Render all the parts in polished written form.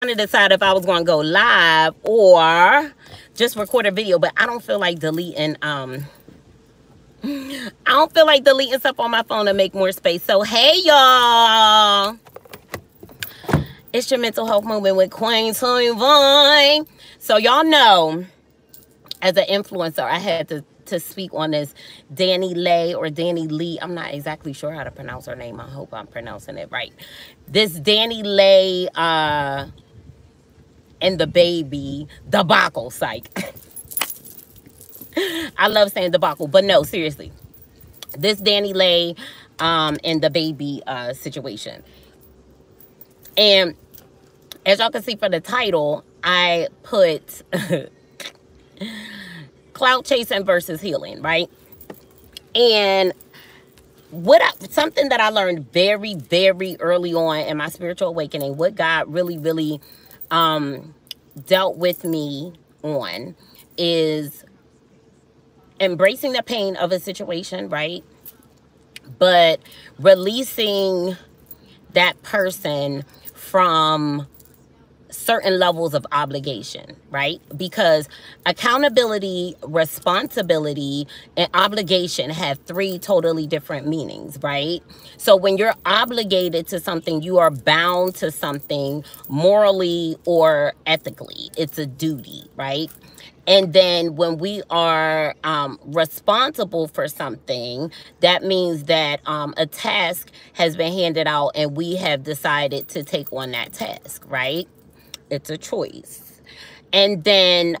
to decide if I was going to go live or just record a video, but I don't feel like deleting stuff on my phone to make more space. So hey y'all, it's your mental health movement with QueenTv. So y'all know, as an influencer, I had to speak on this DaniLeigh or DaniLeigh. I'm not exactly sure how to pronounce her name. I hope I'm pronouncing it right. This DaniLeigh and the baby debacle, psych. I love saying debacle, but no, seriously. This DaniLeigh and the baby situation. And as y'all can see from the title, I put Clout, Chasin versus healing, right? And something that I learned very, very early on in my spiritual awakening, what God really dealt with me on, is embracing the pain of a situation, right? But releasing that person from certain levels of obligation, right? Because accountability, responsibility, and obligation have three totally different meanings, right? So when you're obligated to something, you are bound to something morally or ethically. It's a duty, right? And then when we are responsible for something, that means that a task has been handed out and we have decided to take on that task, right? It's a choice. And then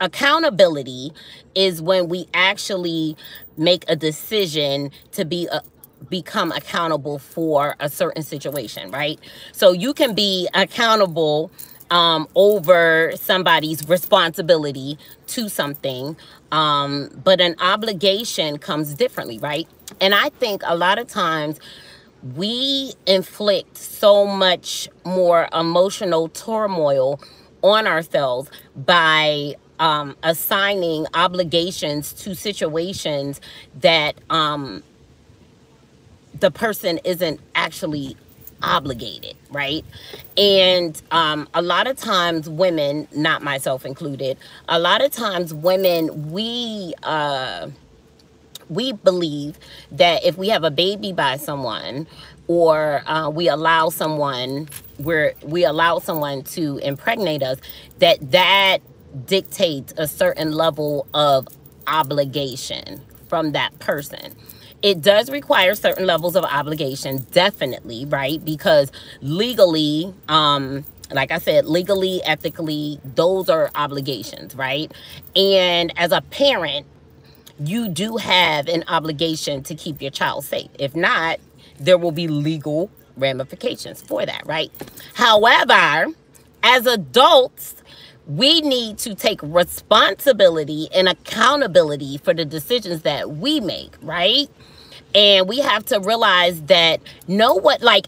accountability is when we actually make a decision to become accountable for a certain situation, right? So you can be accountable over somebody's responsibility to something, but an obligation comes differently, right? And I think a lot of times we inflict so much more emotional turmoil on ourselves by assigning obligations to situations that the person isn't actually obligated, right? And a lot of times women, not myself included, a lot of times women, we believe that if we have a baby by someone, or we allow someone to impregnate us, that dictates a certain level of obligation from that person. It does require certain levels of obligation, definitely, right? Because legally, like I said, legally, ethically, those are obligations, right? And as a parent, you do have an obligation to keep your child safe. If not, there will be legal ramifications for that, right? However, as adults, we need to take responsibility and accountability for the decisions that we make, right? And we have to realize that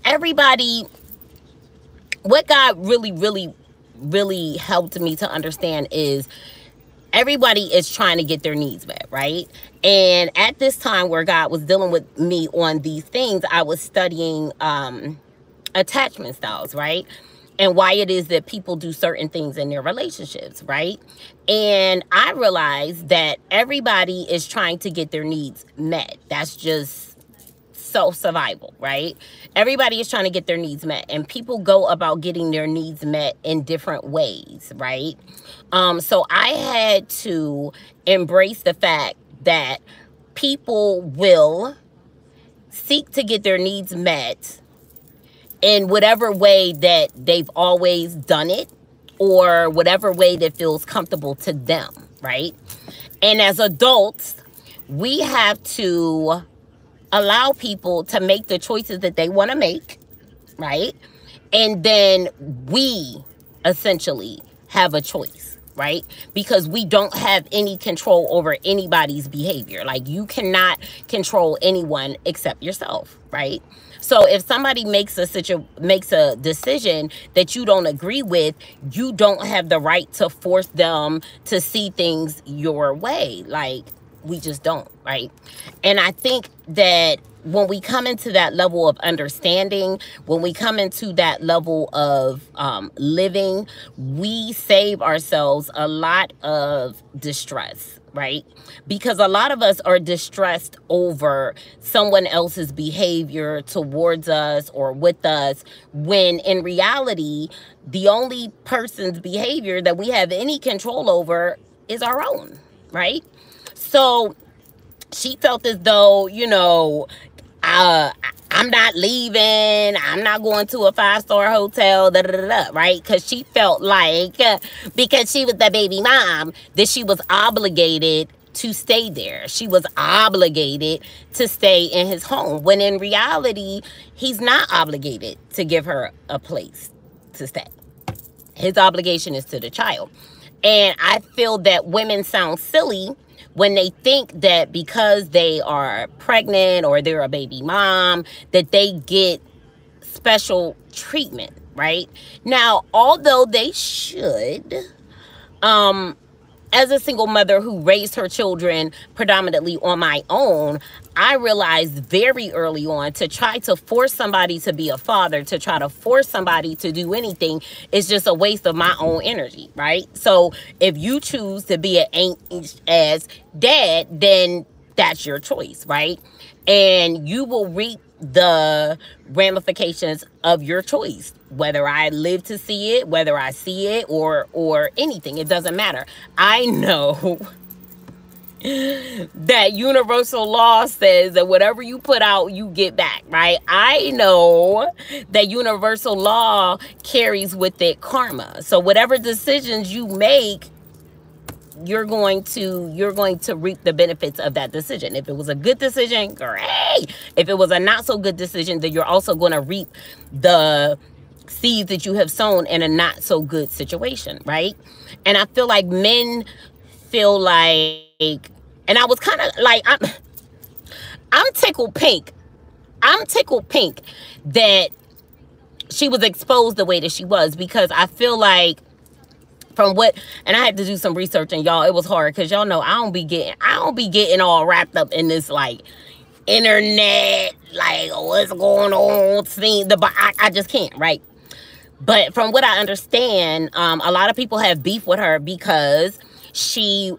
everybody, what God really helped me to understand is everybody is trying to get their needs met, right? And at this time where God was dealing with me on these things, I was studying attachment styles, right? And why it is that people do certain things in their relationships, right? And I realized that everybody is trying to get their needs met. That's just self-survival, right? Everybody is trying to get their needs met, and people go about getting their needs met in different ways, right? So I had to embrace the fact that people will seek to get their needs met in whatever way that they've always done it, or whatever way that feels comfortable to them, right? And as adults, we have to allow people to make the choices that they want to make, right? And then we essentially have a choice, right? Because we don't have any control over anybody's behavior. Like, you cannot control anyone except yourself, right? So if somebody makes a decision that you don't agree with, you don't have the right to force them to see things your way. Like, We just don't, right? And I think that when we come into that level of understanding, when we come into that level of living, we save ourselves a lot of distress, right? Because a lot of us are distressed over someone else's behavior towards us or with us, when in reality, the only person's behavior that we have any control over is our own, right? So she felt as though, you know, I'm not leaving. I'm not going to a 5-star hotel, right? Because she felt like, because she was the baby mom, that she was obligated to stay there. She was obligated to stay in his home. When in reality, he's not obligated to give her a place to stay. His obligation is to the child. And I feel that women sound silly when they think that because they are pregnant or they're a baby mom, that they get special treatment, right? Now, although they should, as a single mother who raised her children predominantly on my own, I realized very early on to try to force somebody to be a father, to try to force somebody to do anything, is just a waste of my own energy, right? So if you choose to be an ain't as dad, then that's your choice, right? And you will reap the ramifications of your choice, whether I live to see it, whether I see it, or anything. It doesn't matter. I know that universal law says that whatever you put out, you get back, right? I know that universal law carries with it karma. So whatever decisions you make, you're going to reap the benefits of that decision. If it was a good decision, great. If it was a not so good decision, then you're also going to reap the seeds that you have sown in a not so good situation, right? And I feel like men feel like, and I was kind of like, I'm tickled pink. I'm tickled pink that she was exposed the way that she was, because I feel like, from what, and I had to do some research, and y'all, it was hard, because y'all know I don't be getting all wrapped up in this like internet, like what's going on, I just can't, right? But from what I understand, a lot of people have beef with her because she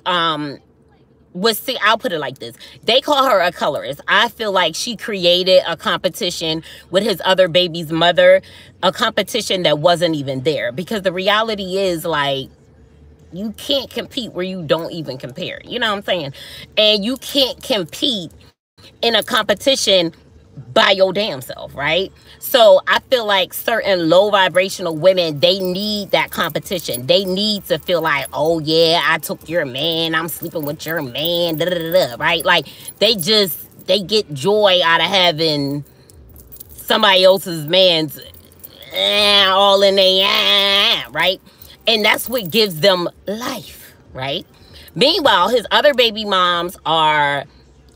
I'll put it like this. They call her a colorist. I feel like she created a competition with his other baby's mother, a competition that wasn't even there. Because the reality is, like, you can't compete where you don't even compare. You know what I'm saying? And you can't compete in a competition by your damn self, right? So I feel like certain low vibrational women, they need that competition. They need to feel like, oh yeah, I took your man, I'm sleeping with your man, da, da, da, da, right? Like they get joy out of having somebody else's man's all in their right? And that's what gives them life, right? Meanwhile, his other baby moms are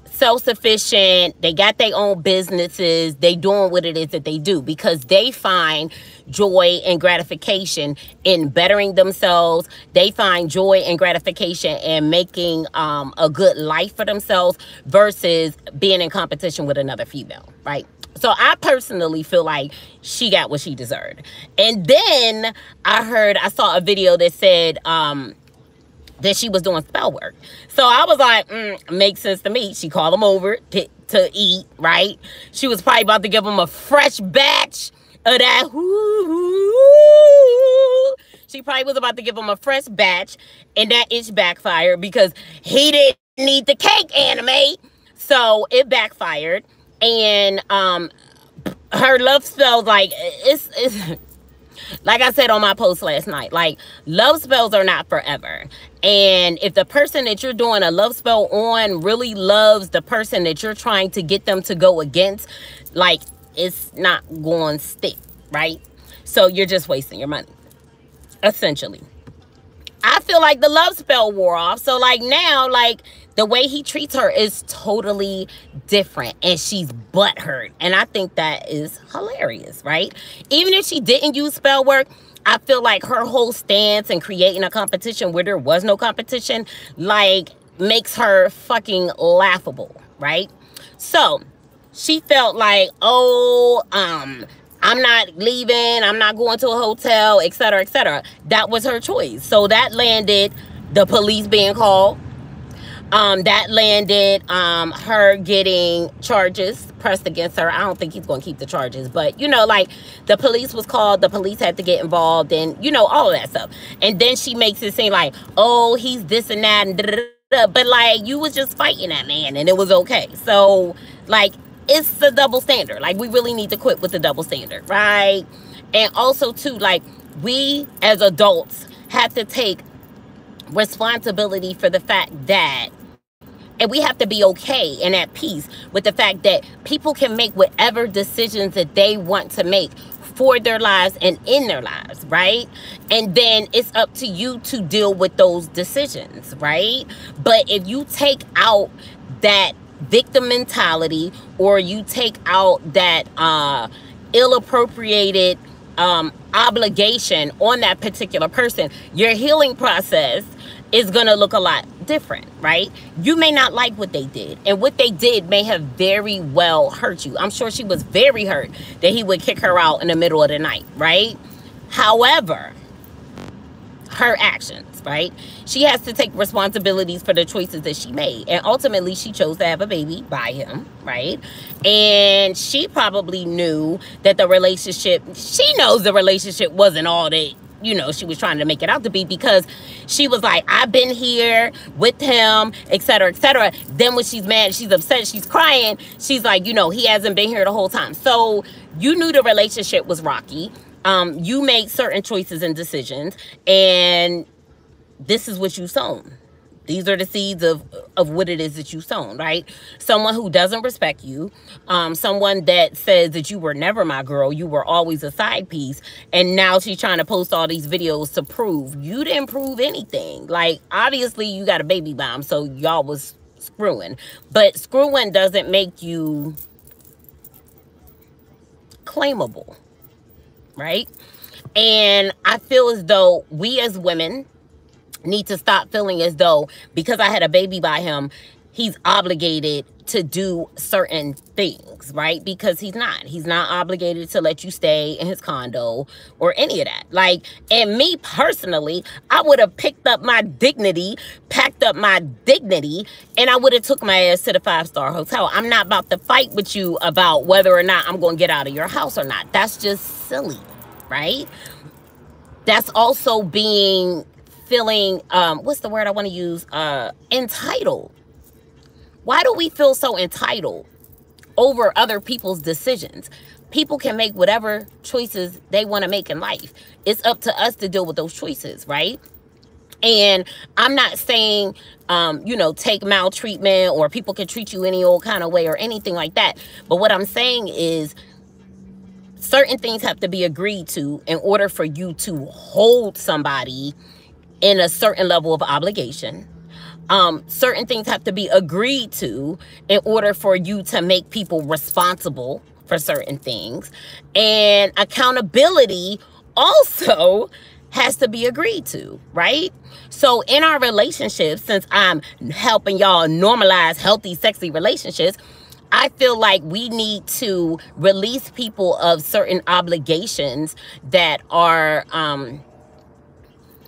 self-sufficient. They got their own businesses. They doing what it is that they do because they find joy and gratification in bettering themselves. They find joy and gratification in making a good life for themselves versus being in competition with another female, right? So I personally feel like she got what she deserved. And then I saw a video that said that she was doing spell work. So I was like, makes sense to me. She called him over to eat, right? She was probably about to give him a fresh batch of that. She probably was about to give him a fresh batch, and that itch backfired because he didn't need the cake anime. So it backfired. And her love spells, like, it's like I said on my post last night, like, love spells are not forever. And if the person that you're doing a love spell on really loves the person that you're trying to get them to go against, like, it's not going to stick, right? So you're just wasting your money, essentially. I feel like the love spell wore off. So, like, now, like, the way he treats her is totally different. And she's butthurt. And I think that is hilarious, right? Even if she didn't use spell work, I feel like her whole stance and creating a competition where there was no competition, like, makes her fucking laughable, right? So she felt like, oh, I'm not leaving, I'm not going to a hotel, etc., etc. That was her choice. So that landed the police being called. That landed her getting charges pressed against her. I don't think he's going to keep the charges, but you know, like, the police was called, the police had to get involved, and you know, all of that stuff. And then she makes it seem like, oh, he's this and that and da-da-da-da. But like, you was just fighting that man and it was okay. So like, it's the double standard. Like, we really need to quit with the double standard, right? And also too, like, we as adults have to take responsibility for the fact that, and we have to be okay and at peace with the fact that people can make whatever decisions that they want to make for their lives and in their lives, right? And then it's up to you to deal with those decisions, right? But if you take out that victim mentality, or you take out that ill-appropriated obligation on that particular person, your healing process is going to look a lot different, right? You may not like what they did, and what they did may have very well hurt you. I'm sure she was very hurt that he would kick her out in the middle of the night, right? However, her actions, right? She has to take responsibilities for the choices that she made. And ultimately, she chose to have a baby by him, right? And she probably knew that the relationship, she knows the relationship wasn't all that, you know, she was trying to make it out to be, because she was like, I've been here with him, etc., etc. Then when she's mad, she's upset, she's crying, she's like, you know, he hasn't been here the whole time. So you knew the relationship was rocky. You made certain choices and decisions, and this is what you sown. These are the seeds of what it is that you sown, right? Someone who doesn't respect you, someone that says that you were never my girl, you were always a side piece, and now she's trying to post all these videos to prove you didn't prove anything. Like, obviously you got a baby bomb, so y'all was screwing, but screwing doesn't make you claimable, right? And I feel as though we as women need to stop feeling as though because I had a baby by him, he's obligated to do certain things, right? Because he's not. He's not obligated to let you stay in his condo or any of that. Like, and me personally, I would have picked up my dignity, packed up my dignity, and I would have took my ass to the 5-star hotel. I'm not about to fight with you about whether or not I'm going to get out of your house or not. That's just silly, right? That's also feeling, what's the word I want to use? Entitled. Why do we feel so entitled over other people's decisions? People can make whatever choices they want to make in life. It's up to us to deal with those choices, right? And I'm not saying, you know, take maltreatment or people can treat you any old kind of way or anything like that. But what I'm saying is certain things have to be agreed to in order for you to hold somebody in a certain level of obligation. Certain things have to be agreed to in order for you to make people responsible for certain things. And accountability also has to be agreed to, right? So in our relationships, since I'm helping y'all normalize healthy, sexy relationships, I feel like we need to release people of certain obligations that are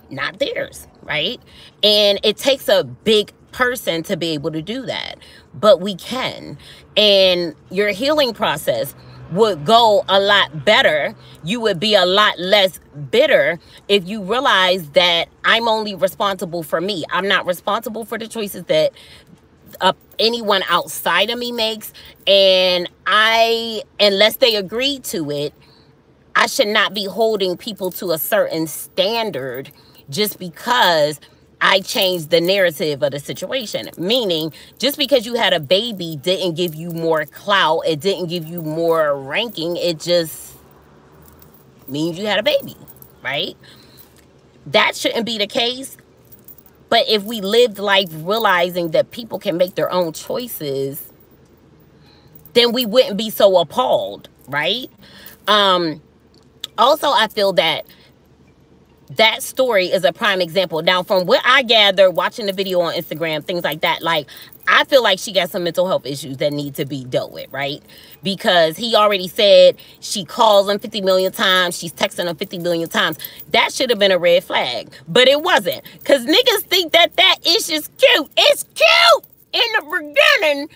not theirs, right? And it takes a big person to be able to do that, but we can. And your healing process would go a lot better. You would be a lot less bitter if you realize that I'm only responsible for me. I'm not responsible for the choices that anyone outside of me makes, and unless they agree to it, I should not be holding people to a certain standard just because I changed the narrative of the situation. Meaning, just because you had a baby didn't give you more clout, it didn't give you more ranking, it just means you had a baby, right? That shouldn't be the case. But if we lived life realizing that people can make their own choices, then we wouldn't be so appalled, right? Also, I feel that that story is a prime example. Now, from what I gather, watching the video on Instagram, things like that, like, I feel like she got some mental health issues that need to be dealt with, right? Because he already said she calls him 50 million times. She's texting him 50 million times. That should have been a red flag. But it wasn't. Because niggas think that ish is cute. It's cute in the beginning.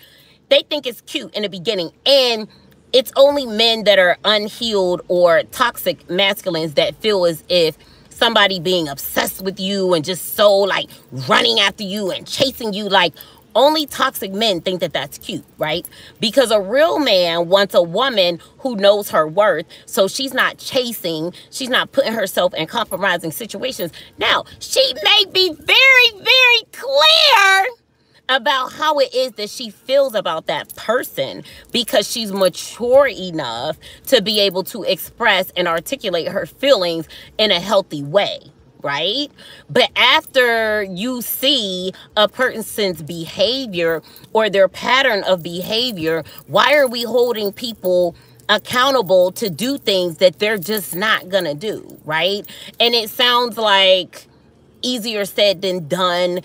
They think it's cute in the beginning. And it's only men that are unhealed or toxic masculines that feel as if somebody being obsessed with you and just so like running after you and chasing you, like only toxic men think that that's cute, right? Because a real man wants a woman who knows her worth, so she's not chasing, she's not putting herself in compromising situations. Now, she may be very, very clear about how it is that she feels about that person because she's mature enough to be able to express and articulate her feelings in a healthy way, right? But after you see a person's behavior or their pattern of behavior, why are we holding people accountable to do things that they're just not gonna do, right? And it sounds like easier said than done,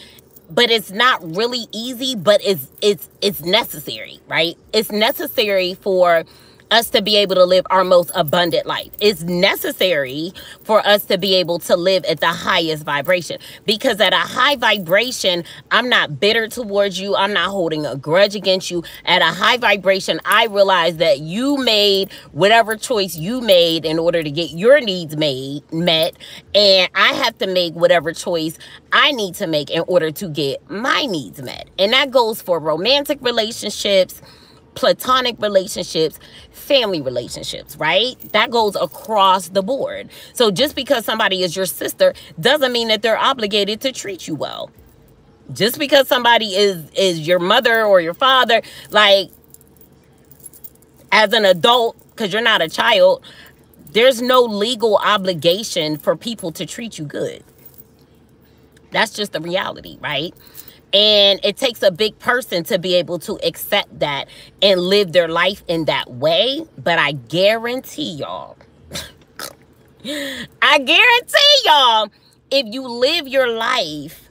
but it's not really easy, but it's necessary, right? It's necessary for us to be able to live our most abundant life. It's necessary for us to be able to live at the highest vibration, because at a high vibration, I'm not bitter towards you. I'm not holding a grudge against you. At a high vibration, I realize that you made whatever choice you made in order to get your needs met, and I have to make whatever choice I need to make in order to get my needs met. And that goes for romantic relationships, platonic relationships, family relationships, right? That goes across the board. So just because somebody is your sister doesn't mean that they're obligated to treat you well. Just because somebody is your mother or your father, like, as an adult, because you're not a child, there's no legal obligation for people to treat you good. That's just the reality, right? And it takes a big person to be able to accept that and live their life in that way. But I guarantee y'all, if you live your life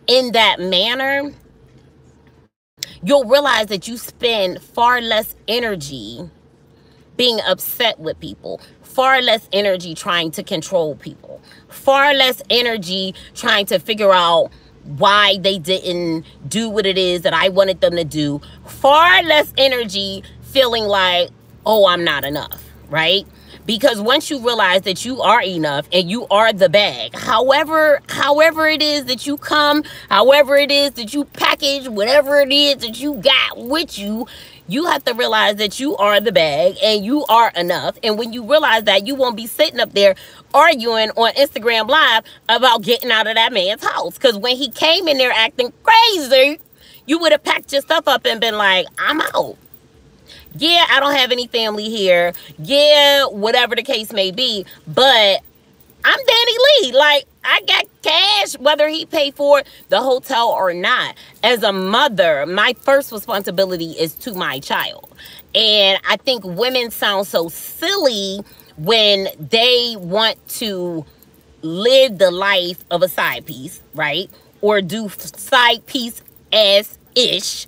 in that manner, you'll realize that you spend far less energy being upset with people, far less energy trying to control people, far less energy trying to figure out why they didn't do what it is that I wanted them to do, far less energy feeling like, oh, I'm not enough, right? Because once you realize that you are enough and you are the bag, however it is that you come, however it is that you package, whatever it is that you got with you, you have to realize that you are the bag and you are enough. And when you realize that, you won't be sitting up there arguing on Instagram Live about getting out of that man's house. Because when he came in there acting crazy, you would have packed your stuff up and been like, I'm out. Yeah, I don't have any family here. Yeah, whatever the case may be. But I'm DaniLeigh. Like, I got cash, whether he paid for the hotel or not. As a mother, my first responsibility is to my child. And I think women sound so silly when they want to live the life of a side piece, right? Or do side piece as ish,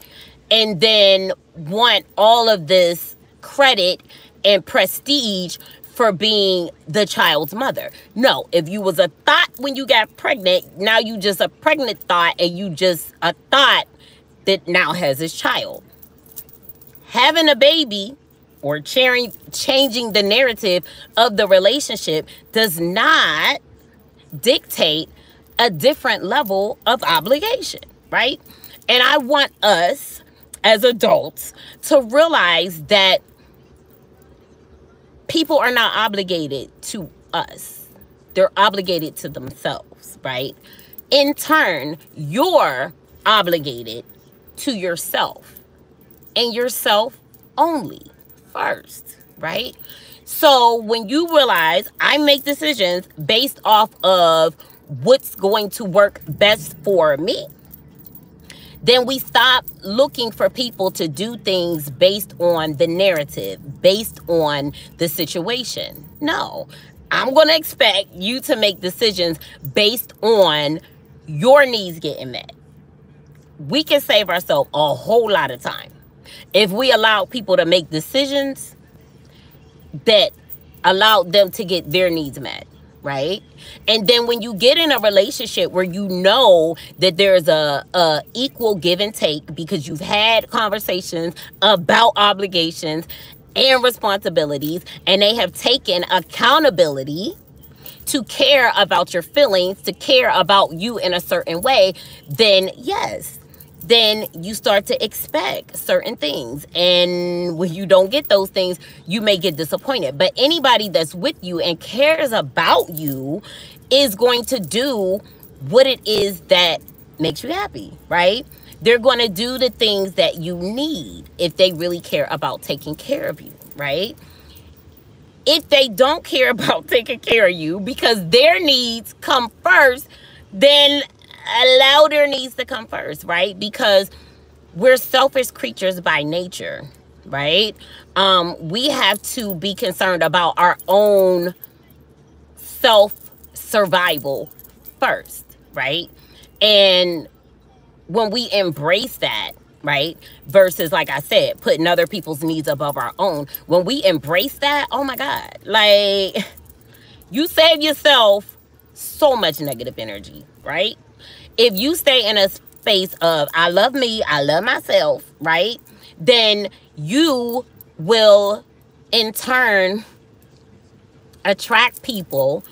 and then want all of this credit and prestige for being the child's mother. No, if you was a thought when you got pregnant, now you just a pregnant thought, and you just a thought that now has his child. Having a baby or changing the narrative of the relationship does not dictate a different level of obligation, right? And I want us as adults to realize that people are not obligated to us. They're obligated to themselves, right? In turn, you're obligated to yourself and yourself only first, right? So when you realize I make decisions based off of what's going to work best for me, then we stop looking for people to do things based on the narrative, based on the situation. No, I'm going to expect you to make decisions based on your needs getting met. We can save ourselves a whole lot of time if we allow people to make decisions that allow them to get their needs met, right? And then when you get in a relationship where you know that there's a equal give and take because you've had conversations about obligations and responsibilities, and they have taken accountability to care about your feelings, to care about you in a certain way, then yes, then you start to expect certain things. And when you don't get those things, you may get disappointed. But anybody that's with you and cares about you is going to do what it is that makes you happy, right? They're going to do the things that you need if they really care about taking care of you, right? If they don't care about taking care of you because their needs come first, then allow their needs to come first, right? Because we're selfish creatures by nature, right? We have to be concerned about our own self-survival first, right? And when we embrace that, right, versus, like I said, putting other people's needs above our own, when we embrace that, oh my God, like, you save yourself so much negative energy, right? If you stay in a space of, I love me, I love myself, right, then you will, in turn, attract people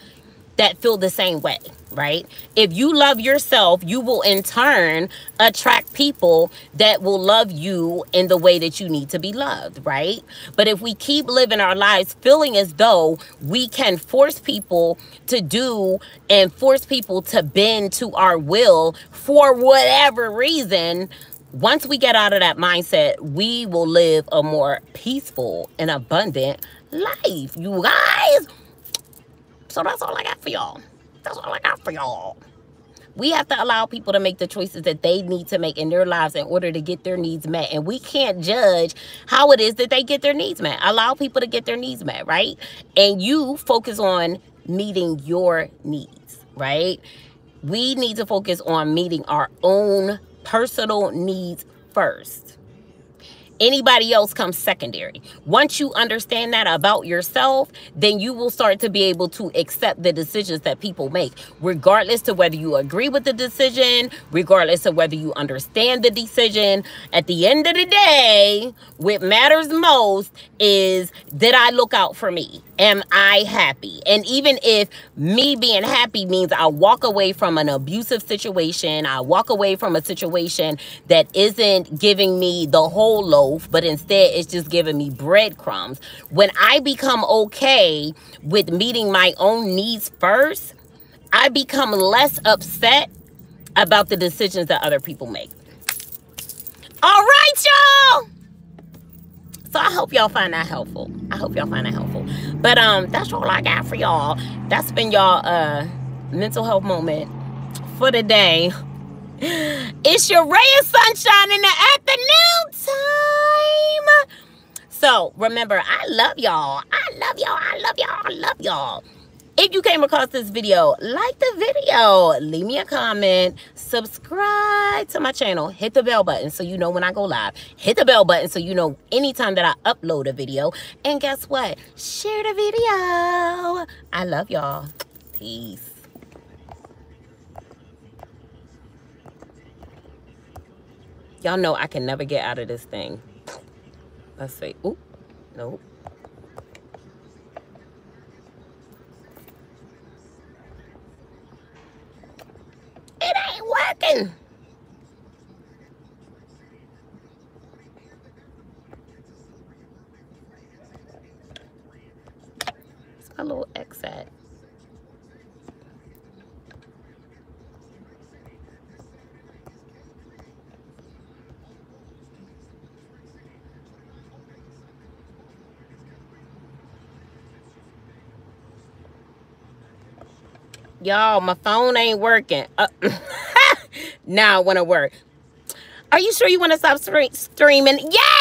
that feel the same way, right? If you love yourself, you will in turn attract people that will love you in the way that you need to be loved, right? But if we keep living our lives feeling as though we can force people to do and force people to bend to our will for whatever reason, once we get out of that mindset, we will live a more peaceful and abundant life, you guys. So that's all I got for y'all. That's all I got for y'all. We have to allow people to make the choices that they need to make in their lives in order to get their needs met. And we can't judge how it is that they get their needs met. Allow people to get their needs met, right? And you focus on meeting your needs, right? We need to focus on meeting our own personal needs first. Anybody else comes secondary. Once you understand that about yourself, then you will start to be able to accept the decisions that people make, regardless to whether you agree with the decision, regardless of whether you understand the decision. At the end of the day, what matters most is, did I look out for me? Am I happy? And even if me being happy means I walk away from an abusive situation, I walk away from a situation that isn't giving me the whole loaf, but instead it's just giving me breadcrumbs. When I become okay with meeting my own needs first, I become less upset about the decisions that other people make. All right, y'all. So I hope y'all find that helpful. But that's all I got for y'all. That's been y'all mental health moment for the day. It's your ray of sunshine in the afternoon time. So remember, I love y'all. I love y'all. If you came across this video, like the video, leave me a comment, subscribe to my channel, hit the bell button so you know when I go live, hit the bell button so you know anytime that I upload a video, and guess what? Share the video. I love y'all. Peace. Y'all know I can never get out of this thing. Let's see. Oop. Nope. It ain't working. It's my little X at. Y'all, my phone ain't working. Now I want to work. Are you sure you want to stop streaming? Yeah!